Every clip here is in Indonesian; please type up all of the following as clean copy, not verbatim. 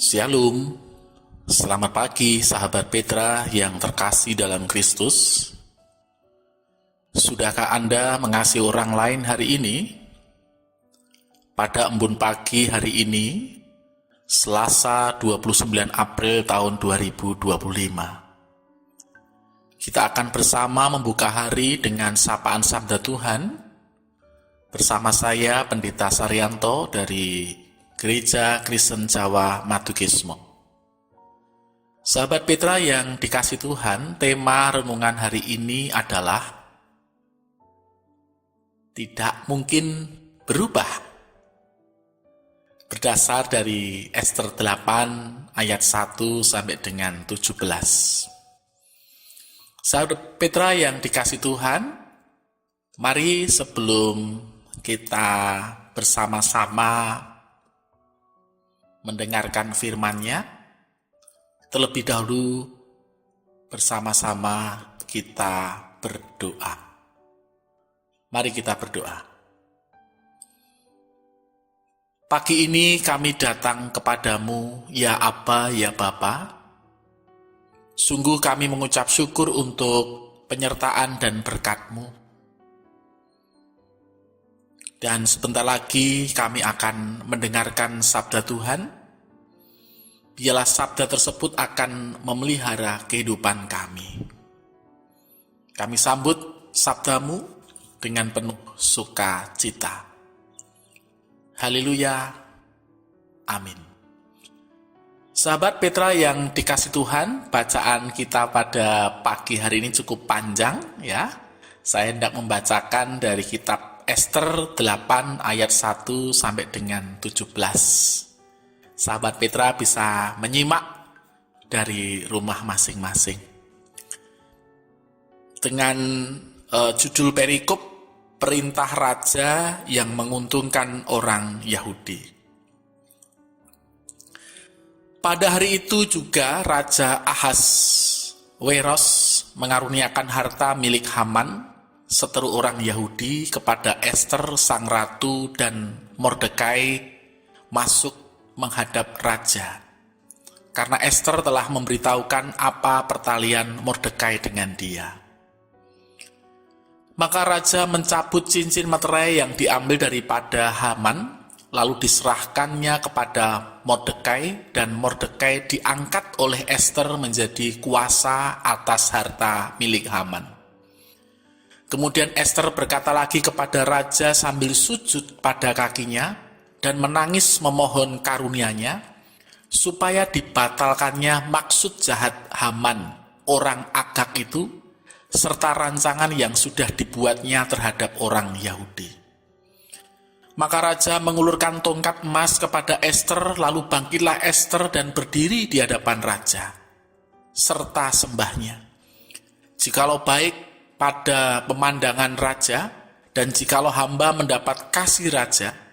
Shalom, selamat pagi sahabat Petra yang terkasih dalam Kristus. Sudahkah Anda mengasihi orang lain hari ini? Pada embun pagi hari ini, Selasa 29 April tahun 2025. Kita akan bersama membuka hari dengan sapaan Sabda Tuhan. Bersama saya, Pendeta Saryanto dari Gereja Kristen Jawa Madukismo. Sahabat Petra yang dikasih Tuhan, tema renungan hari ini adalah tidak mungkin berubah. Berdasar dari Ester 8 ayat 1 sampai dengan 17. Sahabat Petra yang dikasih Tuhan, mari sebelum kita bersama-sama mendengarkan firman-Nya, terlebih dahulu bersama-sama kita berdoa. Mari kita berdoa. Pagi ini kami datang kepadamu, ya Aba, ya Bapa. Sungguh kami mengucap syukur untuk penyertaan dan berkat-Mu. Dan sebentar lagi kami akan mendengarkan sabda Tuhan. Biarlah sabda tersebut akan memelihara kehidupan kami. Kami sambut sabda-Mu dengan penuh sukacita. Haleluya. Amin. Sahabat Petra yang dikasih Tuhan, bacaan kita pada pagi hari ini cukup panjang ya. Saya hendak membacakan dari kitab Ester 8 ayat 1 sampai dengan 17. Sahabat Petra bisa menyimak dari rumah masing-masing. Dengan judul perikop, perintah raja yang menguntungkan orang Yahudi. Pada hari itu juga Raja Ahasweros mengaruniakan harta milik Haman, seteru orang Yahudi, kepada Ester sang ratu dan Mordekai masuk menghadap raja. Karena Ester telah memberitahukan apa pertalian Mordekai dengan dia. Maka raja mencabut cincin meterai yang diambil daripada Haman, lalu diserahkannya kepada Mordekai, dan Mordekai diangkat oleh Ester menjadi kuasa atas harta milik Haman. Kemudian Ester berkata lagi kepada raja sambil sujud pada kakinya dan menangis memohon karunia-Nya, supaya dibatalkannya maksud jahat Haman, orang Agag itu, serta rancangan yang sudah dibuatnya terhadap orang Yahudi. Maka raja mengulurkan tongkat emas kepada Ester, lalu bangkitlah Ester dan berdiri di hadapan raja, serta sembahnya. Jikalau baik pada pemandangan raja, dan jikalau hamba mendapat kasih raja,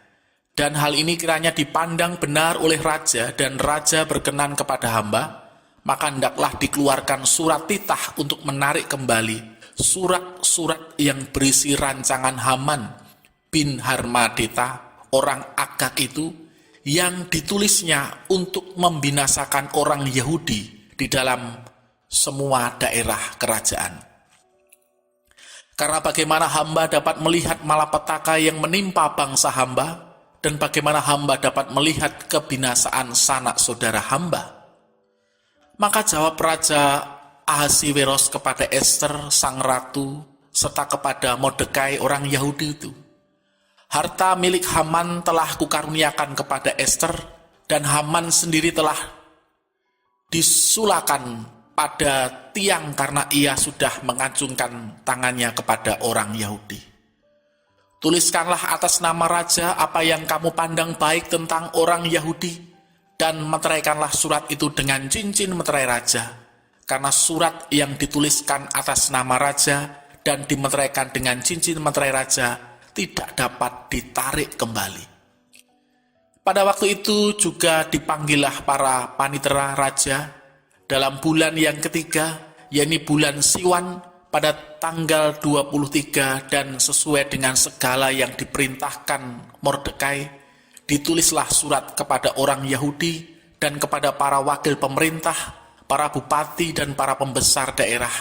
dan hal ini kiranya dipandang benar oleh raja, dan raja berkenan kepada hamba, maka hendaklah dikeluarkan surat titah untuk menarik kembali surat-surat yang berisi rancangan Haman bin Harmadeta, orang Agag itu, yang ditulisnya untuk membinasakan orang Yahudi di dalam semua daerah kerajaan. Karena bagaimana hamba dapat melihat malapetaka yang menimpa bangsa hamba, dan bagaimana hamba dapat melihat kebinasaan sanak saudara hamba? Maka jawab Raja Ahasweros kepada Ester sang ratu, serta kepada Mordekai orang Yahudi itu, harta milik Haman telah kukaruniakan kepada Ester, dan Haman sendiri telah disulakan pada tiang karena ia sudah mengacungkan tangannya kepada orang Yahudi. Tuliskanlah atas nama raja apa yang kamu pandang baik tentang orang Yahudi, dan meteraikanlah surat itu dengan cincin meterai raja, karena surat yang dituliskan atas nama raja dan dimeteraikan dengan cincin meterai raja tidak dapat ditarik kembali. Pada waktu itu juga dipanggillah para panitera raja dalam bulan yang ketiga, yakni bulan Siwan, pada tanggal 23, dan sesuai dengan segala yang diperintahkan Mordekai, ditulislah surat kepada orang Yahudi dan kepada para wakil pemerintah, para bupati dan para pembesar daerah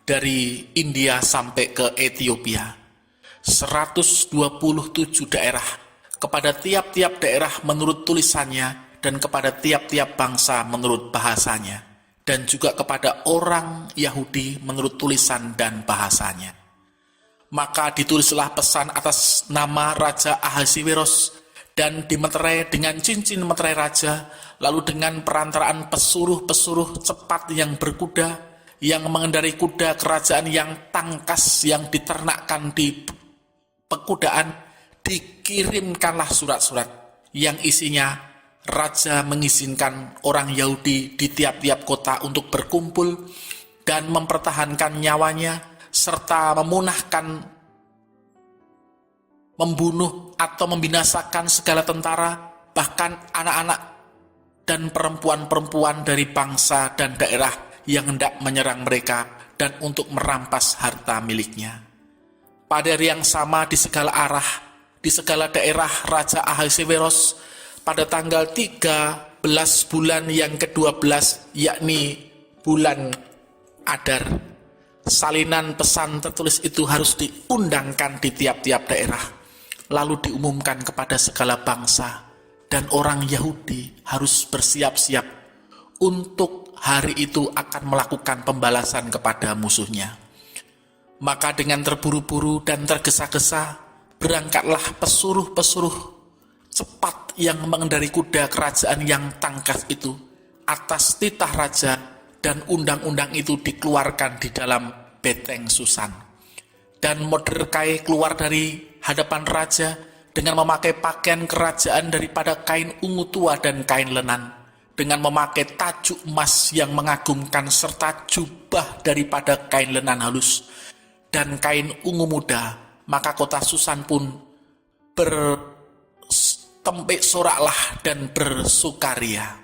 dari India sampai ke Ethiopia. 127 daerah, kepada tiap-tiap daerah menurut tulisannya dan kepada tiap-tiap bangsa menurut bahasanya, dan juga kepada orang Yahudi menurut tulisan dan bahasanya. Maka ditulislah pesan atas nama Raja Ahasiweros dan dimeterai dengan cincin meterai raja, lalu dengan perantaraan pesuruh-pesuruh cepat yang berkuda, yang mengendarai kuda kerajaan yang tangkas yang diternakkan di pekudaan, dikirimkanlah surat-surat yang isinya raja mengizinkan orang Yahudi di tiap-tiap kota untuk berkumpul dan mempertahankan nyawanya, serta membunuh atau membinasakan segala tentara, bahkan anak-anak dan perempuan-perempuan dari bangsa dan daerah yang hendak menyerang mereka dan untuk merampas harta miliknya. Pada hari yang sama di segala arah, di segala daerah Raja Ahasiweros pada tanggal 13 bulan yang ke-12, yakni bulan Adar, salinan pesan tertulis itu harus diundangkan di tiap-tiap daerah, lalu diumumkan kepada segala bangsa, dan orang Yahudi harus bersiap-siap untuk hari itu akan melakukan pembalasan kepada musuhnya. Maka dengan terburu-buru dan tergesa-gesa, berangkatlah pesuruh-pesuruh cepat yang mengendarai kuda kerajaan yang tangkas itu atas titah raja, dan undang-undang itu dikeluarkan di dalam beteng Susan. Dan Mordekai keluar dari hadapan raja dengan memakai pakaian kerajaan daripada kain ungu tua dan kain lenan, dengan memakai tajuk emas yang mengagumkan serta jubah daripada kain lenan halus dan kain ungu muda. Maka kota Susan pun bertempik soraklah dan bersukaria.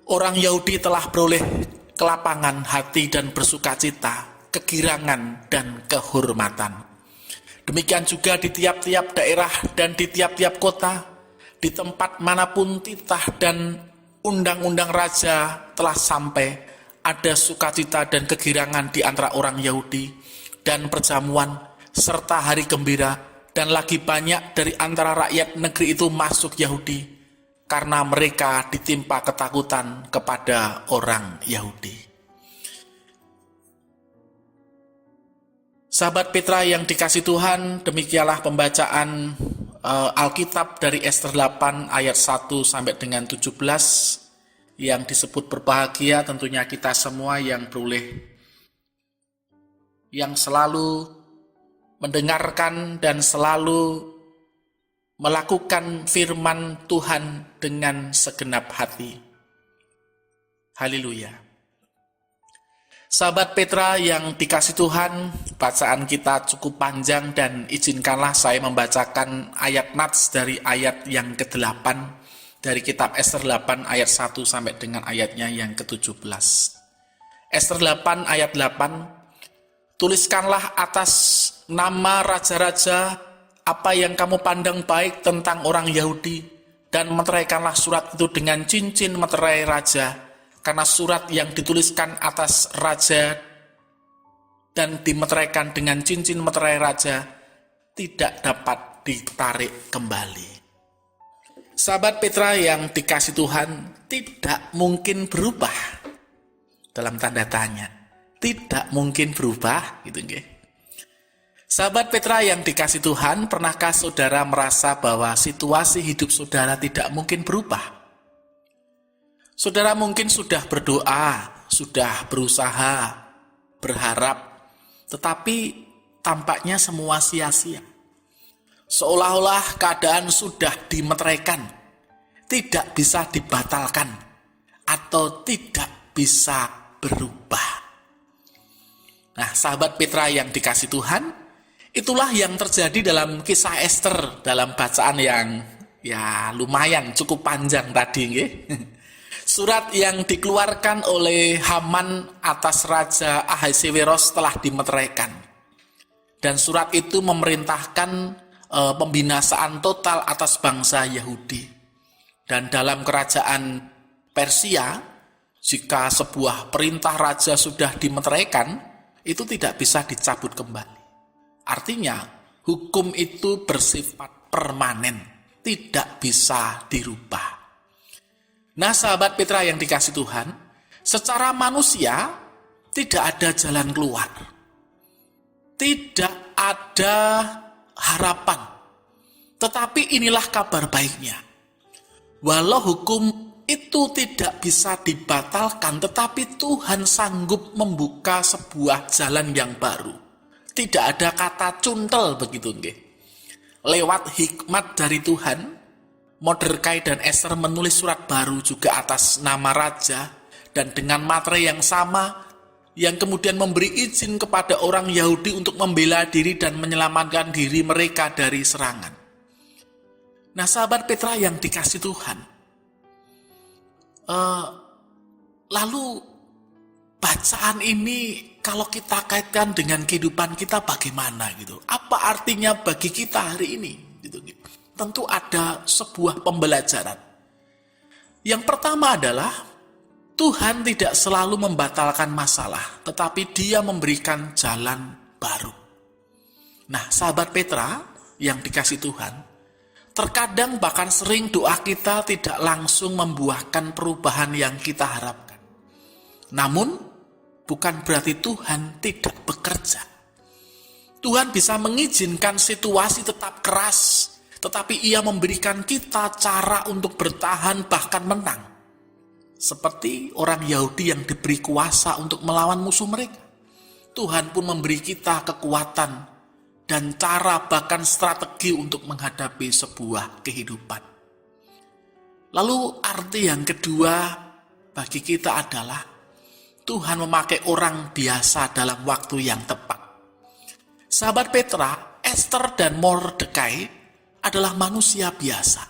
Orang Yahudi telah beroleh kelapangan hati dan bersukacita, kegirangan dan kehormatan. Demikian juga di tiap-tiap daerah dan di tiap-tiap kota, di tempat manapun titah dan undang-undang raja telah sampai, ada sukacita dan kegirangan di antara orang Yahudi, dan perjamuan serta hari gembira, dan lagi banyak dari antara rakyat negeri itu masuk Yahudi, karena mereka ditimpa ketakutan kepada orang Yahudi. Sahabat Petra yang dikasih Tuhan, demikianlah pembacaan Alkitab dari Ester 8 ayat 1 sampai dengan 17 yang disebut berbahagia tentunya kita semua yang selalu mendengarkan dan selalu melakukan firman Tuhan dengan segenap hati. Haleluya. Sahabat Petra yang dikasih Tuhan, bacaan kita cukup panjang dan izinkanlah saya membacakan ayat nats dari ayat yang ke-8 dari kitab Ester 8 ayat 1 sampai dengan ayatnya yang ke-17. Ester 8 ayat 8, tuliskanlah atas nama raja-raja apa yang kamu pandang baik tentang orang Yahudi, dan meteraikanlah surat itu dengan cincin meterai raja, karena surat yang dituliskan atas raja dan dimeteraikan dengan cincin meterai raja tidak dapat ditarik kembali. Sahabat Petra yang dikasih Tuhan, tidak mungkin berubah. Dalam tanda tanya, tidak mungkin berubah, gitu nggih. Sahabat Petra yang dikasih Tuhan, pernahkah saudara merasa bahwa situasi hidup saudara tidak mungkin berubah? Saudara mungkin sudah berdoa, sudah berusaha, berharap, tetapi tampaknya semua sia-sia. Seolah-olah keadaan sudah dimeteraikan, tidak bisa dibatalkan, atau tidak bisa berubah. Nah, sahabat Petra yang dikasih Tuhan, itulah yang terjadi dalam kisah Ester, dalam bacaan yang lumayan cukup panjang tadi, nggih. Surat yang dikeluarkan oleh Haman atas Raja Ahasiweros telah dimeteraikan. Dan surat itu memerintahkan pembinasaan total atas bangsa Yahudi. Dan dalam kerajaan Persia, jika sebuah perintah raja sudah dimeteraikan, itu tidak bisa dicabut kembali. Artinya, hukum itu bersifat permanen, tidak bisa dirubah. Nah, sahabat Petra yang dikasihi Tuhan, secara manusia tidak ada jalan keluar. Tidak ada harapan. Tetapi inilah kabar baiknya. Walau hukum itu tidak bisa dibatalkan, tetapi Tuhan sanggup membuka sebuah jalan yang baru. Tidak ada kata cuntel begitu nggih. Lewat hikmat dari Tuhan, Mordekai dan Ester menulis surat baru juga atas nama raja dan dengan materi yang sama yang kemudian memberi izin kepada orang Yahudi untuk membela diri dan menyelamatkan diri mereka dari serangan. Nah, sahabat Petra yang dikasihi Tuhan, lalu bacaan ini kalau kita kaitkan dengan kehidupan kita bagaimana gitu? Apa artinya bagi kita hari ini? Gitu. Tentu ada sebuah pembelajaran. Yang pertama adalah Tuhan tidak selalu membatalkan masalah, tetapi Dia memberikan jalan baru. Nah, sahabat Petra yang dikasihi Tuhan, terkadang bahkan sering doa kita tidak langsung membuahkan perubahan yang kita harapkan. Namun, bukan berarti Tuhan tidak bekerja. Tuhan bisa mengizinkan situasi tetap keras, tetapi Ia memberikan kita cara untuk bertahan bahkan menang. Seperti orang Yahudi yang diberi kuasa untuk melawan musuh mereka. Tuhan pun memberi kita kekuatan dan cara bahkan strategi untuk menghadapi sebuah kehidupan. Lalu arti yang kedua bagi kita adalah Tuhan memakai orang biasa dalam waktu yang tepat. Sahabat Petra, Ester dan Mordekai adalah manusia biasa.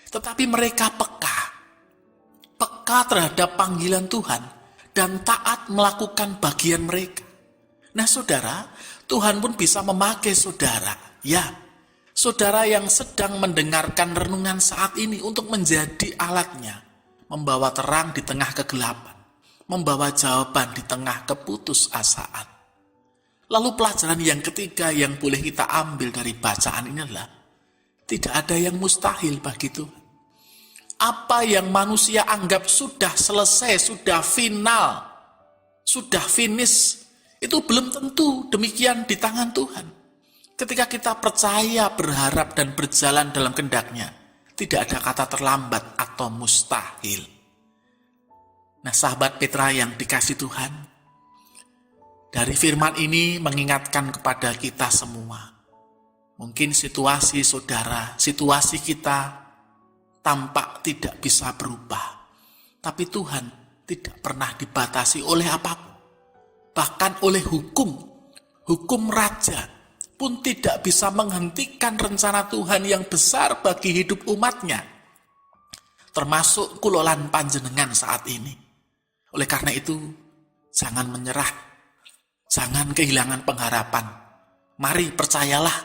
Tetapi mereka peka terhadap panggilan Tuhan dan taat melakukan bagian mereka. Nah saudara, Tuhan pun bisa memakai saudara, ya, saudara yang sedang mendengarkan renungan saat ini untuk menjadi alatnya, membawa terang di tengah kegelapan, membawa jawaban di tengah keputusasaan. Lalu pelajaran yang ketiga yang boleh kita ambil dari bacaan ini adalah tidak ada yang mustahil bagi Tuhan. Apa yang manusia anggap sudah selesai, sudah final, sudah finish, itu belum tentu demikian di tangan Tuhan. Ketika kita percaya, berharap, dan berjalan dalam kehendak-Nya, tidak ada kata terlambat atau mustahil. Nah, sahabat Petra yang dikasihi Tuhan, dari firman ini mengingatkan kepada kita semua. Mungkin situasi saudara, situasi kita tampak tidak bisa berubah. Tapi Tuhan tidak pernah dibatasi oleh apapun. Bahkan oleh hukum raja pun tidak bisa menghentikan rencana Tuhan yang besar bagi hidup umatnya. Termasuk kulolan panjenengan saat ini. Oleh karena itu, jangan menyerah. Jangan kehilangan pengharapan. Mari percayalah,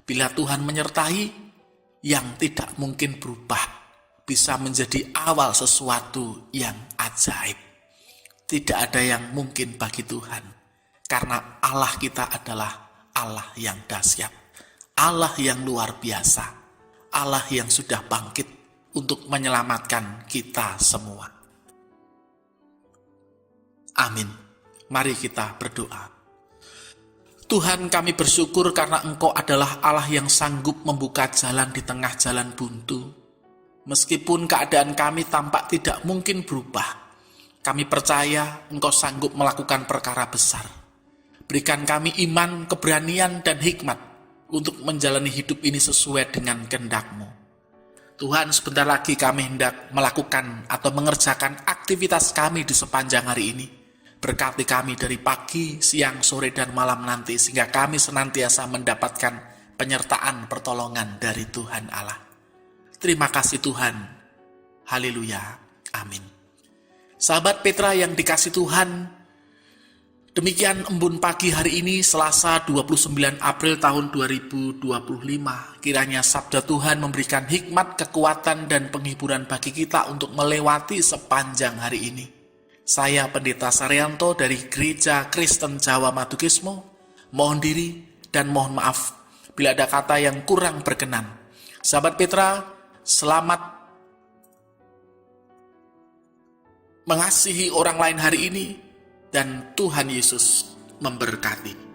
bila Tuhan menyertai, yang tidak mungkin berubah bisa menjadi awal sesuatu yang ajaib. Tidak ada yang mungkin bagi Tuhan, karena Allah kita adalah Allah yang dahsyat, Allah yang luar biasa, Allah yang sudah bangkit untuk menyelamatkan kita semua. Amin. Mari kita berdoa. Tuhan, kami bersyukur karena Engkau adalah Allah yang sanggup membuka jalan di tengah jalan buntu. Meskipun keadaan kami tampak tidak mungkin berubah, kami percaya Engkau sanggup melakukan perkara besar. Berikan kami iman, keberanian, dan hikmat untuk menjalani hidup ini sesuai dengan kehendak-Mu. Tuhan, sebentar lagi kami hendak melakukan atau mengerjakan aktivitas kami di sepanjang hari ini. Berkati kami dari pagi, siang, sore, dan malam nanti, sehingga kami senantiasa mendapatkan penyertaan pertolongan dari Tuhan Allah. Terima kasih Tuhan. Haleluya. Amin. Sahabat Petra yang dikasihi Tuhan, Demikian Embun Pagi hari ini, Selasa 29 April tahun 2025. Kiranya sabda Tuhan memberikan hikmat, kekuatan, dan penghiburan bagi kita untuk melewati sepanjang hari ini. Saya Pendeta Saryanto dari Gereja Kristen Jawa Madukismo. Mohon diri dan mohon maaf bila ada kata yang kurang berkenan. Sahabat Petra, selamat mengasihi orang lain hari ini, dan Tuhan Yesus memberkati.